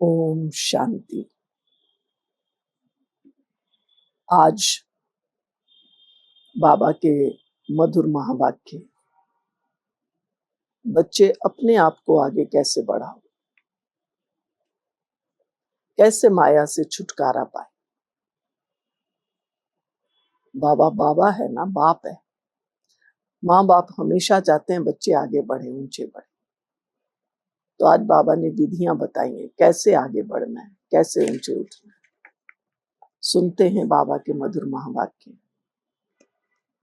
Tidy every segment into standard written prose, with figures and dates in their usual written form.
ओम शांति। आज बाबा के मधुर महावाक्य, बच्चे अपने आप को आगे कैसे बढ़ाओ, कैसे माया से छुटकारा पाए। बाबा बाबा है ना, बाप है। माँ बाप हमेशा चाहते हैं बच्चे आगे बढ़े, ऊंचे बढ़े। तो आज बाबा ने विधियां बताई हैं कैसे आगे बढ़ना है, कैसे ऊंचे उठना है। सुनते हैं बाबा के मधुर महावाक्य।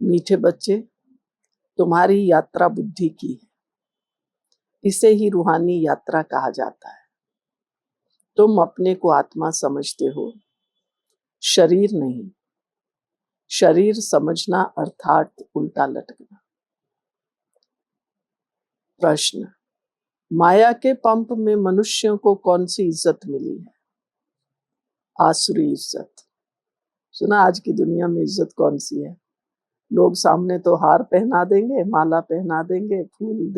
मीठे बच्चे, तुम्हारी यात्रा बुद्धि की है, इसे ही रूहानी यात्रा कहा जाता है। तुम अपने को आत्मा समझते हो, शरीर नहीं। शरीर समझना अर्थात उल्टा लटकना। प्रश्न, माया के पंप में मनुष्यों को कौन सी इज्जत मिली है? आसुरी इज्जत। सुना आज की दुनिया में इज्जत कौन सी है? लोग सामने तो हार पहना देंगे, माला पहना देंगे, फूल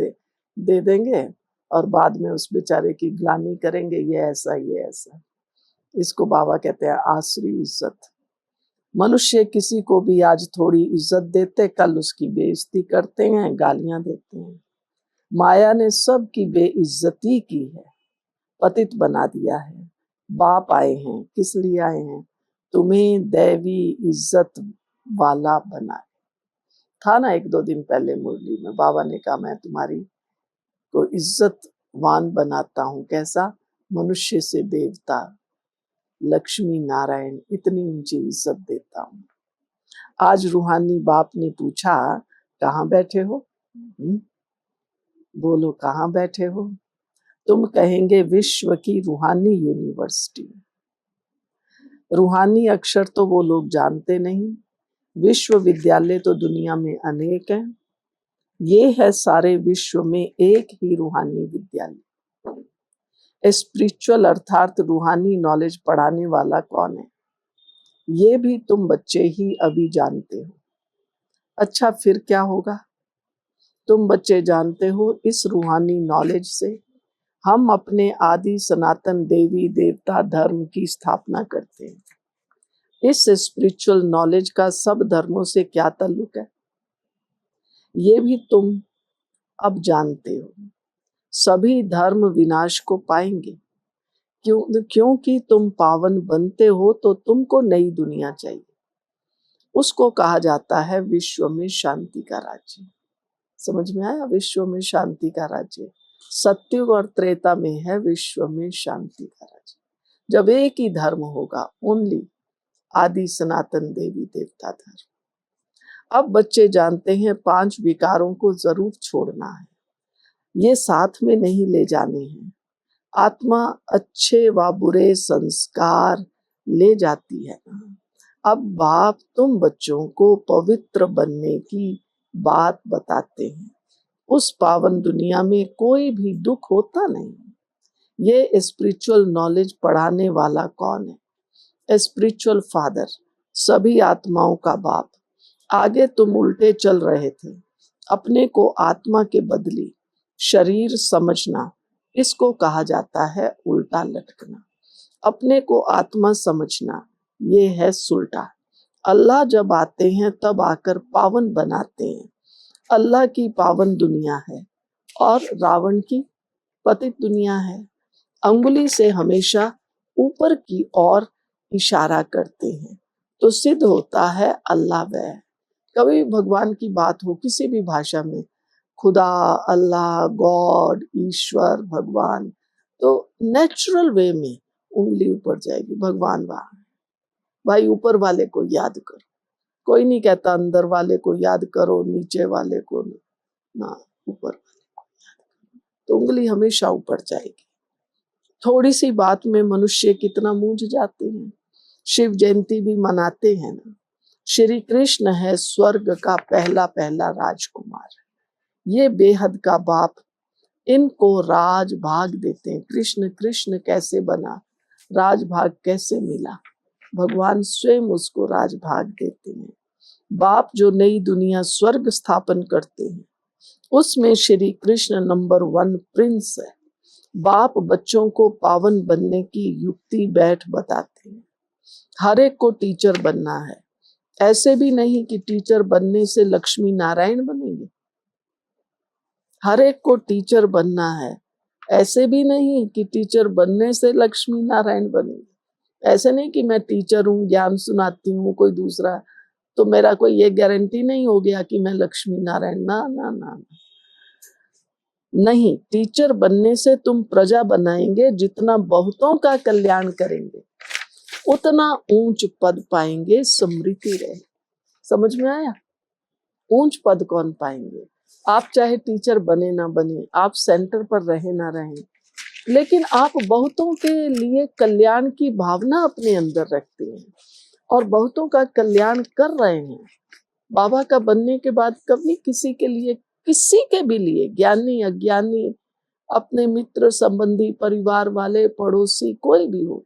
दे देंगे और बाद में उस बेचारे की ग्लानि करेंगे, ये ऐसा ये ऐसा। इसको बाबा कहते हैं आसुरी इज्जत। मनुष्य किसी को भी आज थोड़ी इज्जत देते, कल उसकी बेइज्जती करते हैं, गालियां देते हैं। माया ने सबकी बेइज्जती की है, पतित बना दिया है। बाप आए हैं, किस लिए आए हैं? तुम्हें दैवी इज्जत वाला बनाए। था ना एक दो दिन पहले मुरली में बाबा ने कहा मैं तुम्हारी को इज्जतवान बनाता हूं। कैसा? मनुष्य से देवता, लक्ष्मी नारायण, इतनी ऊंची इज्जत देता हूं। आज रूहानी बाप ने पूछा कहाँ बैठे हो? बोलो कहाँ बैठे हो? तुम कहेंगे विश्व की रूहानी यूनिवर्सिटी। रूहानी अक्षर तो वो लोग जानते नहीं। विश्वविद्यालय तो दुनिया में अनेक हैं। ये है सारे विश्व में एक ही रूहानी विद्यालय। स्पिरिचुअल अर्थात रूहानी नॉलेज पढ़ाने वाला कौन है, ये भी तुम बच्चे ही अभी जानते हो। अच्छा फिर क्या होगा? तुम बच्चे जानते हो इस रूहानी नॉलेज से हम अपने आदि सनातन देवी देवता धर्म की स्थापना करते हैं। इस स्पिरिचुअल नॉलेज का सब धर्मों से क्या ताल्लुक है, ये भी तुम अब जानते हो। सभी धर्म विनाश को पाएंगे, क्योंकि तुम पावन बनते हो तो तुमको नई दुनिया चाहिए। उसको कहा जाता है विश्व में शांति का राज्य। समझ में आया? विश्व में शांति का राज्य। सत्युग और त्रेता में है विश्व में शांति का राज्य। जब एक ही धर्म होगा, ओनली आदि सनातन देवी देवता धर्म। अब बच्चे जानते हैं 5 विकारों को जरूर छोड़ना है, ये साथ में नहीं ले जाने हैं। आत्मा अच्छे व बुरे संस्कार ले जाती है ना। अब बाप तुम बच्चों को पवित्र बनने की बात बताते हैं। उस पावन दुनिया में कोई भी दुख होता नहीं। ये स्पिरिचुअल नॉलेज पढ़ाने वाला कौन है? स्पिरिचुअल फादर, सभी आत्माओं का बाप। आगे तुम उल्टे चल रहे थे, अपने को आत्मा के बदले शरीर समझना, इसको कहा जाता है उल्टा लटकना। अपने को आत्मा समझना, ये है सुल्टा। अल्लाह जब आते हैं तब आकर पावन बनाते हैं। अल्लाह की पावन दुनिया है और रावण की पतित दुनिया है। अंगुली से हमेशा ऊपर की ओर इशारा करते हैं तो सिद्ध होता है अल्लाह वह। कभी भगवान की बात हो किसी भी भाषा में, खुदा, अल्लाह, गॉड, ईश्वर, भगवान, तो नेचुरल वे में उंगली ऊपर जाएगी। भगवान वहां, भाई ऊपर वाले को याद करो। कोई नहीं कहता अंदर वाले को याद करो, नीचे वाले को ना, ऊपर वाले को याद करो, तो उंगली हमेशा ऊपर जाएगी। थोड़ी सी बात में मनुष्य कितना मूंझ जाते हैं। शिव जयंती भी मनाते हैं ना। श्री कृष्ण है स्वर्ग का पहला पहला राजकुमार, ये बेहद का बाप इनको राज भाग देते हैं। कृष्ण कृष्ण कैसे बना, राज भाग कैसे मिला? भगवान स्वयं उसको राज भाग देते हैं। बाप जो नई दुनिया स्वर्ग स्थापन करते हैं, उसमें श्री कृष्ण नंबर 1 प्रिंस है। बाप बच्चों को पावन बनने की युक्ति बैठ बताते हैं। हर एक को टीचर बनना है। ऐसे भी नहीं कि टीचर बनने से लक्ष्मी नारायण बनेंगे। हर एक को टीचर बनना है। ऐसे भी नहीं कि टीचर बनने से लक्ष्मी नारायण बनेंगे। ऐसे नहीं कि मैं टीचर हूँ, ज्ञान सुनाती हूँ कोई दूसरा, तो मेरा कोई ये गारंटी नहीं हो गया कि मैं लक्ष्मी नारायण। ना ना ना, नहीं। टीचर बनने से तुम प्रजा बनाएंगे, जितना बहुतों का कल्याण करेंगे उतना ऊंच पद पाएंगे, समृद्धि रहे। समझ में आया? ऊंच पद कौन पाएंगे? आप चाहे टीचर बने ना बने, आप सेंटर पर रहे ना रहे, लेकिन आप बहुतों के लिए कल्याण की भावना अपने अंदर रखते हैं और बहुतों का कल्याण कर रहे हैं। बाबा का बनने के बाद कभी किसी के लिए, किसी के भी लिए, ज्ञानी अज्ञानी, अपने मित्र संबंधी, परिवार वाले, पड़ोसी, कोई भी हो,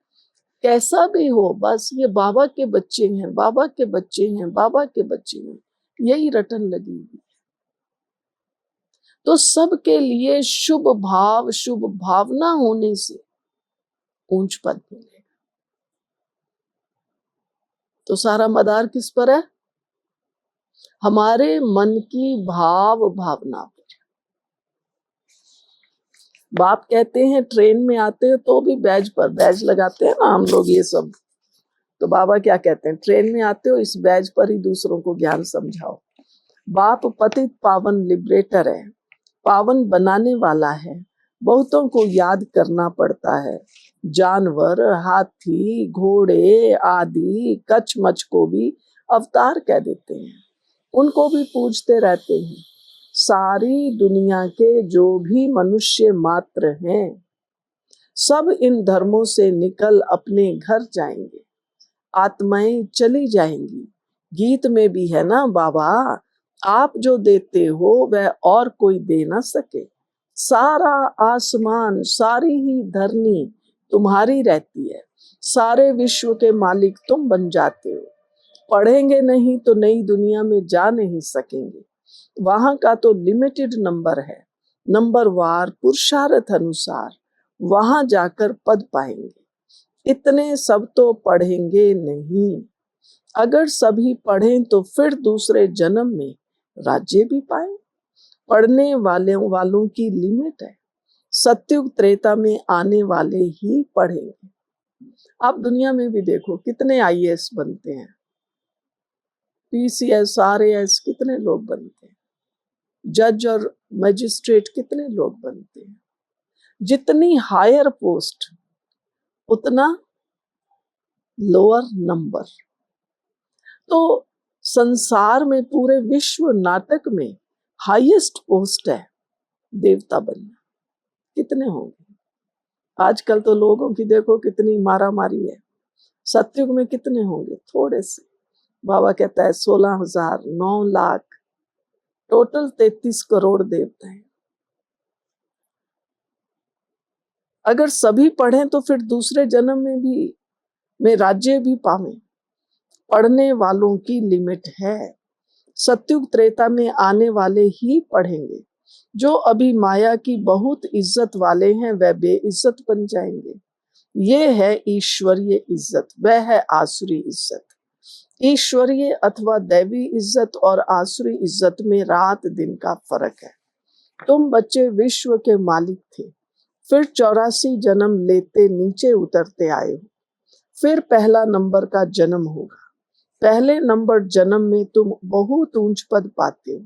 कैसा भी हो, बस ये बाबा के बच्चे हैं, बाबा के बच्चे हैं, बाबा के बच्चे हैं, यही रटन लगी हुई। तो सबके लिए शुभ भाव, शुभ भावना होने से ऊंच पद मिलेगा। तो सारा मदार किस पर है? हमारे मन की भाव भावना पर। बाप कहते हैं ट्रेन में आते हो तो भी बैज पर, बैज लगाते हैं ना हम लोग ये सब, तो बाबा क्या कहते हैं? ट्रेन में आते हो इस बैज पर ही दूसरों को ज्ञान समझाओ। बाप पतित पावन लिबरेटर है, पावन बनाने वाला है। बहुतों को याद करना पड़ता है। जानवर, हाथी, घोड़े आदि कचमच को भी अवतार कह देते हैं, उनको भी पूजते रहते हैं। सारी दुनिया के जो भी मनुष्य मात्र हैं, सब इन धर्मों से निकल अपने घर जाएंगे, आत्माएं चली जाएंगी। गीत में भी है ना बाबा, आप जो देते हो वह और कोई दे ना सके। सारा आसमान, सारी ही धरनी तुम्हारी रहती है। सारे विश्व के मालिक तुम बन जाते हो। पढ़ेंगे नहीं तो नई दुनिया में जा नहीं सकेंगे। वहां का तो लिमिटेड नंबर है, नंबर वार पुरुषार्थ अनुसार वहां जाकर पद पाएंगे। इतने सब तो पढ़ेंगे नहीं। अगर सभी पढ़ें तो फिर दूसरे जन्म में राज्य भी पाए। पढ़ने वालों की लिमिट है। सत्युग त्रेता में आने वाले ही पढ़ेंगे। आप दुनिया में भी देखो कितने आईएएस बनते हैं, पीसीएस, आरएएस कितने लोग बनते हैं, जज और मजिस्ट्रेट कितने लोग बनते हैं। जितनी हायर पोस्ट उतना लोअर नंबर। तो संसार में, पूरे विश्व नाटक में हाईएस्ट पोस्ट है देवता बनना। कितने होंगे? आजकल तो लोगों की देखो कितनी मारा मारी है। सतयुग में कितने होंगे? थोड़े से। बाबा कहता है 16,000, 9 लाख, टोटल 33 करोड़ देवता हैं। अगर सभी पढ़ें तो फिर दूसरे जन्म में राज्य भी पावें। पढ़ने वालों की लिमिट है। सत्युग त्रेता में आने वाले ही पढ़ेंगे। जो अभी माया की बहुत इज्जत वाले हैं वह बेइज्जत बन जाएंगे। ये है ईश्वरीय इज्जत, वह है आसुरी इज्जत। ईश्वरीय अथवा दैवी इज्जत और आसुरी इज्जत में रात दिन का फर्क है। तुम बच्चे विश्व के मालिक थे, फिर 84 जन्म लेते नीचे उतरते आए हो। फिर पहला नंबर का जन्म होगा। पहले नंबर जन्म में तुम बहुत ऊंच पद पाते हो।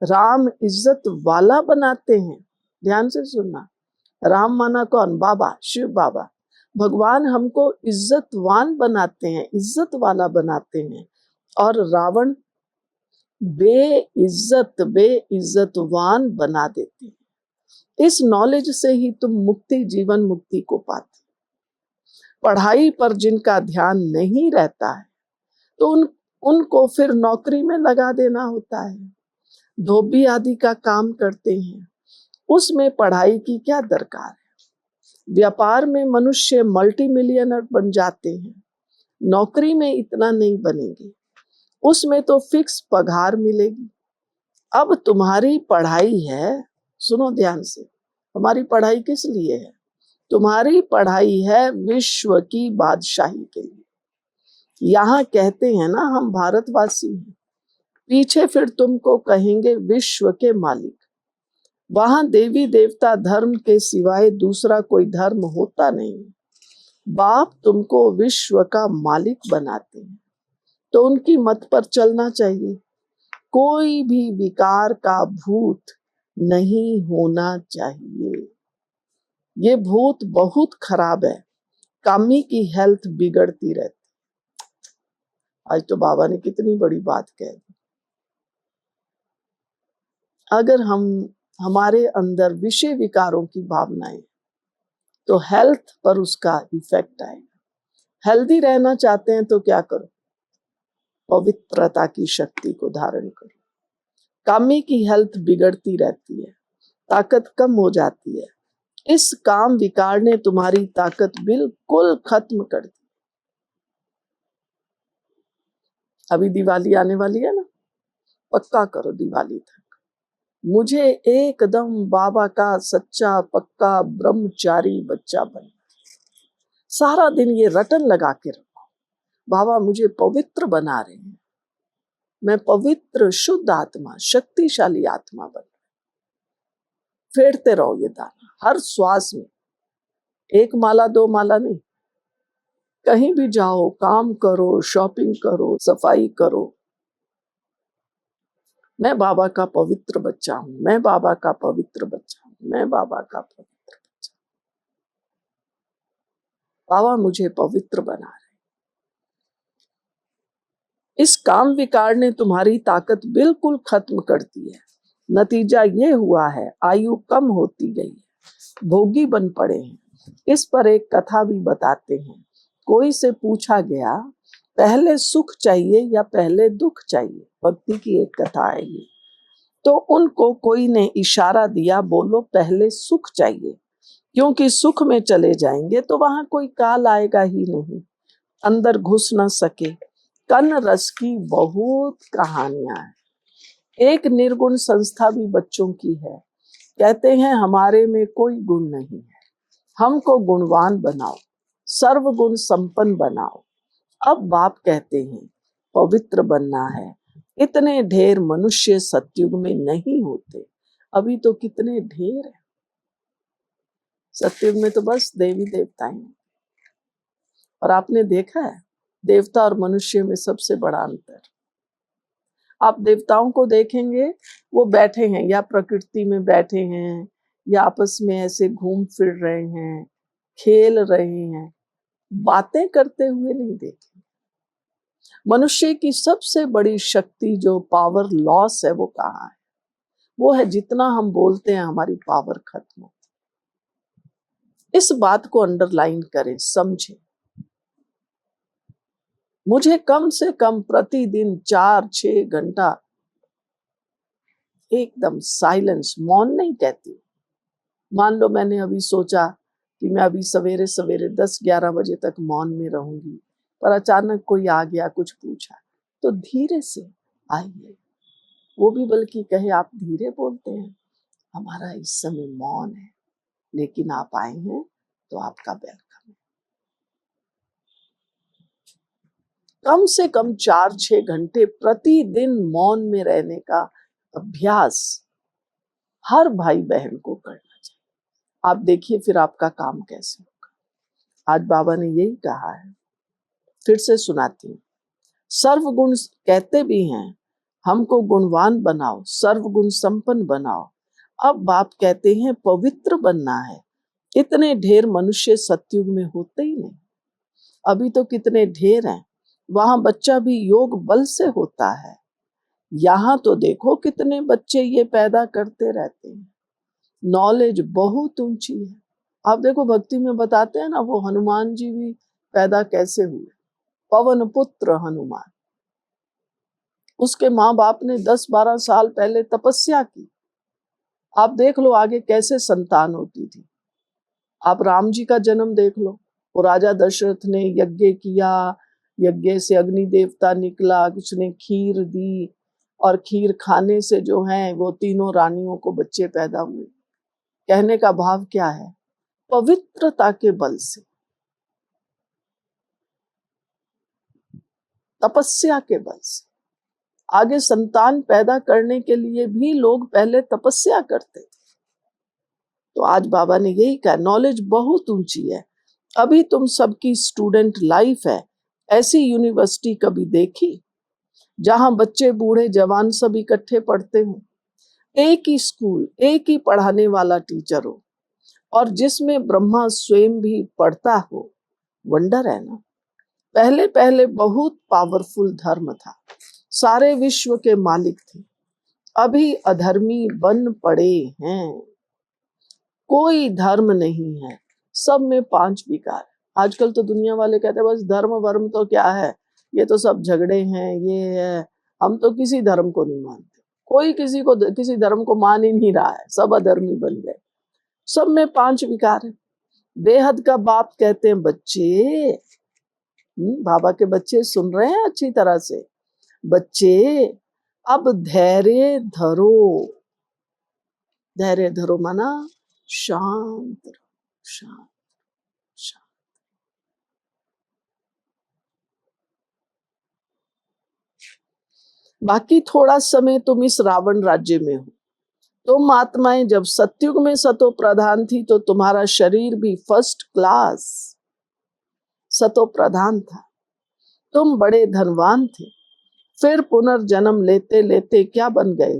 राम इज्जत वाला बनाते हैं। ध्यान से सुनना। राम माना कौन? बाबा, शिव बाबा। भगवान हमको इज्जतवान बनाते हैं, इज्जत वाला बनाते हैं। और रावण बेइज्जतवान बना देते हैं। इस नॉलेज से ही तुम मुक्ति, जीवन मुक्ति को पाते। पढ़ाई पर जिनका ध्यान नहीं रहता है तो उनको फिर नौकरी में लगा देना होता है। धोबी आदि का काम करते हैं, उसमें पढ़ाई की क्या दरकार है। व्यापार में मनुष्य मल्टी मिलियनर बन जाते हैं, नौकरी में इतना नहीं बनेंगे, उसमें तो फिक्स पगार मिलेगी। अब तुम्हारी पढ़ाई है, सुनो ध्यान से, हमारी पढ़ाई किस लिए है? तुम्हारी पढ़ाई है विश्व की बादशाही के लिए। यहाँ कहते हैं ना हम भारतवासी हैं, पीछे फिर तुमको कहेंगे विश्व के मालिक। वहां देवी देवता धर्म के सिवाय दूसरा कोई धर्म होता नहीं। बाप तुमको विश्व का मालिक बनाते हैं, तो उनकी मत पर चलना चाहिए। कोई भी विकार का भूत नहीं होना चाहिए। ये भूत बहुत खराब है, कामी की हेल्थ बिगड़ती रहती। आज तो बाबा ने कितनी बड़ी बात कह दी। अगर हमारे अंदर विषय विकारों की भावनाएं, तो हेल्थ पर उसका इफेक्ट आएगा। हेल्दी रहना चाहते हैं तो क्या करो? पवित्रता की शक्ति को धारण करो। कामी की हेल्थ बिगड़ती रहती है, ताकत कम हो जाती है। इस काम विकार ने तुम्हारी ताकत बिल्कुल खत्म कर दी। अभी दिवाली आने वाली है ना, पक्का करो दिवाली तक मुझे एकदम बाबा का सच्चा पक्का ब्रह्मचारी बच्चा बनना। सारा दिन ये रटन लगा के रखो, बाबा मुझे पवित्र बना रहे हैं, मैं पवित्र शुद्ध आत्मा शक्तिशाली आत्मा बन। फेरते रहो ये दाना हर श्वास में, एक माला दो माला नहीं। कहीं भी जाओ, काम करो, शॉपिंग करो, सफाई करो, मैं बाबा का पवित्र बच्चा हूं, मैं बाबा का पवित्र बच्चा हूं, मैं बाबा का पवित्र बच्चा। बाबा मुझे पवित्र बना रहे। इस काम विकार ने तुम्हारी ताकत बिल्कुल खत्म कर दी है। नतीजा ये हुआ है, आयु कम होती गई है, भोगी बन पड़े हैं। इस पर एक कथा भी बताते हैं। कोई से पूछा गया, पहले सुख चाहिए या पहले दुख चाहिए? भक्ति की एक कथा है ये। तो उनको कोई ने इशारा दिया, बोलो पहले सुख चाहिए, क्योंकि सुख में चले जाएंगे तो वहां कोई काल आएगा ही नहीं, अंदर घुस न सके। कन रस की बहुत कहानियां हैं। एक निर्गुण संस्था भी बच्चों की है। कहते हैं हमारे में कोई गुण नहीं है, हमको गुणवान बनाओ, सर्वगुण संपन्न बनाओ। अब बाप कहते हैं पवित्र बनना है। इतने ढेर मनुष्य सतयुग में नहीं होते, अभी तो कितने ढेर है। सतयुग में तो बस देवी देवताएं। और आपने देखा है देवता और मनुष्य में सबसे बड़ा अंतर। आप देवताओं को देखेंगे, वो बैठे हैं या प्रकृति में बैठे हैं या आपस में ऐसे घूम फिर रहे हैं, खेल रहे हैं, बातें करते हुए नहीं देखेंगे। मनुष्य की सबसे बड़ी शक्ति जो पावर लॉस है वो कहाँ है? वो है जितना हम बोलते हैं हमारी पावर खत्म हो। इस बात को अंडरलाइन करें, समझें। मुझे कम से कम प्रतिदिन 4-6 घंटा एकदम साइलेंस, मौन नहीं कहती। मान लो मैंने अभी सोचा कि मैं अभी सवेरे सवेरे 10-11 बजे तक मौन में रहूंगी, पर अचानक कोई आ गया, कुछ पूछा, तो धीरे से आइए। वो भी बल्कि कहे आप धीरे बोलते हैं, हमारा इस समय मौन है, लेकिन आप आए हैं तो आपका वेलकम है। कम से कम 4-6 घंटे प्रतिदिन मौन में रहने का अभ्यास हर भाई बहन को करना चाहिए। आप देखिए फिर आपका काम कैसे होगा। आज बाबा ने यही कहा है, फिर से सुनाती हूँ। सर्वगुण कहते भी हैं हमको गुणवान बनाओ, सर्वगुण संपन्न बनाओ। अब बाप कहते हैं पवित्र बनना है। इतने ढेर मनुष्य सतयुग में होते ही नहीं, अभी तो कितने ढेर हैं। वहां बच्चा भी योग बल से होता है, यहाँ तो देखो कितने बच्चे ये पैदा करते रहते हैं। नॉलेज बहुत ऊंची है। आप देखो भक्ति में बताते हैं ना, वो हनुमान जी भी पैदा कैसे हुए, पवन पुत्र हनुमान। उसके माँ बाप ने 10-12 साल पहले तपस्या की। आप देख लो आगे कैसे संतान होती थी। आप राम जी का जन्म देख लो, वो राजा दशरथ ने यज्ञ किया, यज्ञ से अग्नि देवता निकला, उसने खीर दी, और खीर खाने से जो है वो तीनों रानियों को बच्चे पैदा हुए। कहने का भाव क्या है? पवित्रता के बल से, तपस्या के बल से। आगे संतान पैदा करने के लिए भी लोग पहले तपस्या करते थे। तो आज बाबा ने यही कहा, नॉलेज बहुत ऊंची है। अभी तुम सबकी स्टूडेंट लाइफ है। ऐसी यूनिवर्सिटी कभी देखी जहां बच्चे बूढ़े जवान सब इकट्ठे पढ़ते हो, एक ही स्कूल, एक ही पढ़ाने वाला टीचर हो, और जिसमें ब्रह्मा स्वयं भी पढ़ता हो? वंडर है ना। पहले पहले बहुत पावरफुल धर्म था, सारे विश्व के मालिक थे। अभी अधर्मी बन पड़े हैं, कोई धर्म नहीं है, सब में 5 विकार। आजकल तो दुनिया वाले कहते हैं बस धर्म वर्म तो क्या है, ये तो सब झगड़े हैं, ये है। हम तो किसी धर्म को नहीं मानते, कोई किसी धर्म को मान ही नहीं रहा है, सब अधर्मी बन गए। सब में 5 विकार है। बेहद का बाप कहते हैं बच्चे, बाबा के बच्चे सुन रहे हैं अच्छी तरह से, बच्चे अब धैर्य धरो। धैर्य धरो माना शांत रहो, शांत शांत। बाकी थोड़ा समय तुम इस रावण राज्य में हो। तुम आत्माएं जब सत्युग में सतो प्रधान थी तो तुम्हारा शरीर भी फर्स्ट क्लास सतो प्रधान था। तुम बड़े धनवान थे, फिर पुनर्जन्म लेते लेते क्या बन गए?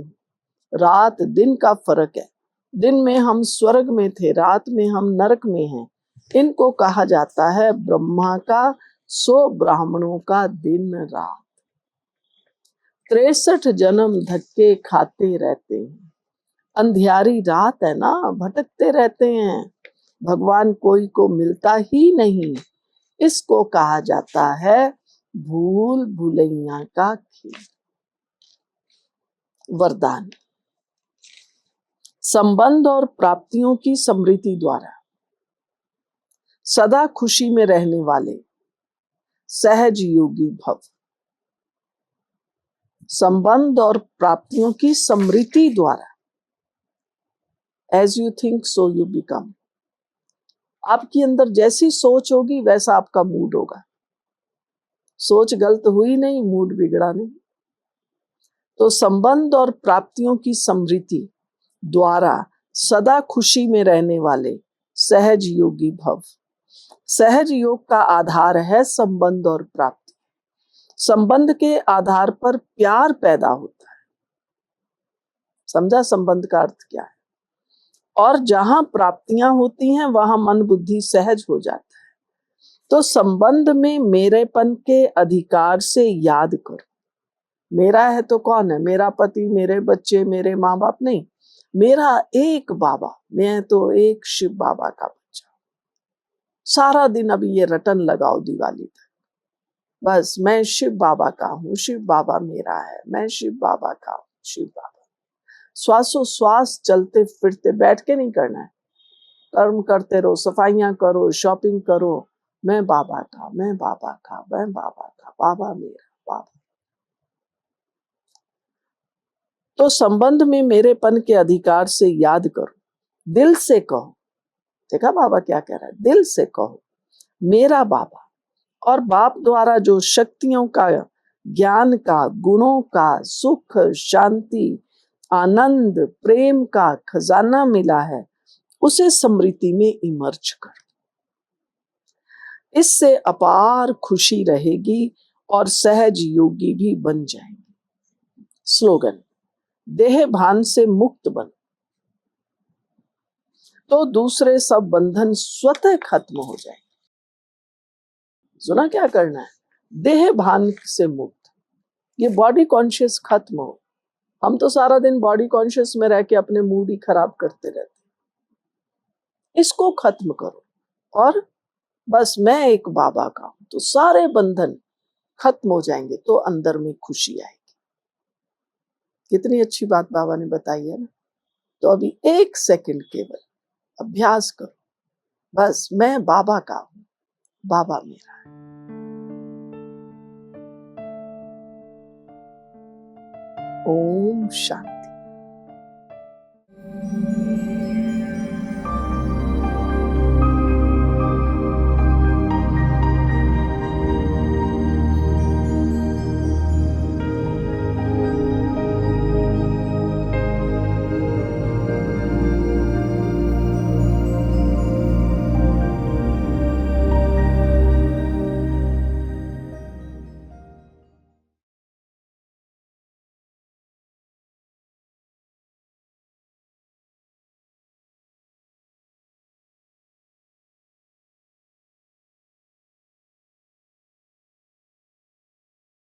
रात दिन का फर्क है। दिन में हम स्वर्ग में थे, रात में हम नरक में हैं। इनको कहा जाता है ब्रह्मा का 100 ब्राह्मणों का दिन रात। 63 जन्म धक्के खाते रहते हैं। अंधियारी रात है ना, भटकते रहते हैं। भगवान कोई को मिलता ही नहीं। इसको कहा जाता है भूल भुलैया का खेल। वरदान, संबंध और प्राप्तियों की समृद्धि द्वारा सदा खुशी में रहने वाले सहज योगी भव। संबंध और प्राप्तियों की समृद्धि द्वारा, as you think so you become. आपके अंदर जैसी सोच होगी वैसा आपका मूड होगा। सोच गलत हुई नहीं, मूड बिगड़ा नहीं। तो संबंध और प्राप्तियों की समृद्धि द्वारा सदा खुशी में रहने वाले सहज योगी भव। सहज योग का आधार है संबंध और प्राप्ति। संबंध के आधार पर प्यार पैदा होता है। समझा संबंध का अर्थ क्या है? और जहां प्राप्तियां होती हैं वहां मन बुद्धि सहज हो जाता है। तो संबंध में मेरेपन के अधिकार से याद करो। मेरा है तो कौन है? मेरा पति, मेरे बच्चे, मेरे माँ बाप नहीं, मेरा एक बाबा। मैं तो एक शिव बाबा का बच्चा। सारा दिन अभी ये रटन लगाओ दिवाली तक, बस मैं शिव बाबा का हूँ, शिव बाबा मेरा है, मैं शिव बाबा का हूँ, शिव बाबा। श्वासोश्वास चलते फिरते बैठ के नहीं करना है। कर्म करते रहो, सफाइयां करो, शॉपिंग करो, मैं बाबा का, मैं बाबा का, मैं बाबा का, बाबा मेरा, बाबा। तो संबंध में मेरेपन के अधिकार से याद करो, दिल से कहो। देखा बाबा क्या कह रहा है? दिल से कहो मेरा बाबा। और बाप द्वारा जो शक्तियों का, ज्ञान का, गुणों का, सुख, शांति, आनंद, प्रेम का खजाना मिला है, उसे स्मृति में इमर्ज कर। इससे अपार खुशी रहेगी और सहज योगी भी बन जाएंगे। स्लोगन, देह भान से मुक्त बन तो दूसरे सब बंधन स्वतः खत्म हो जाएंगे। सुना क्या करना है? देह भान से मुक्त, ये बॉडी कॉन्शियस खत्म हो। हम तो सारा दिन बॉडी कॉन्शियस में रह के अपने मूड ही खराब करते रहते। इसको खत्म करो और बस मैं एक बाबा का हूं, तो सारे बंधन खत्म हो जाएंगे, तो अंदर में खुशी आएगी। कितनी अच्छी बात बाबा ने बताई है ना। तो अभी 1 सेकंड केवल अभ्यास करो, बस मैं बाबा का हूं, बाबा मेरा है। ओम शांति।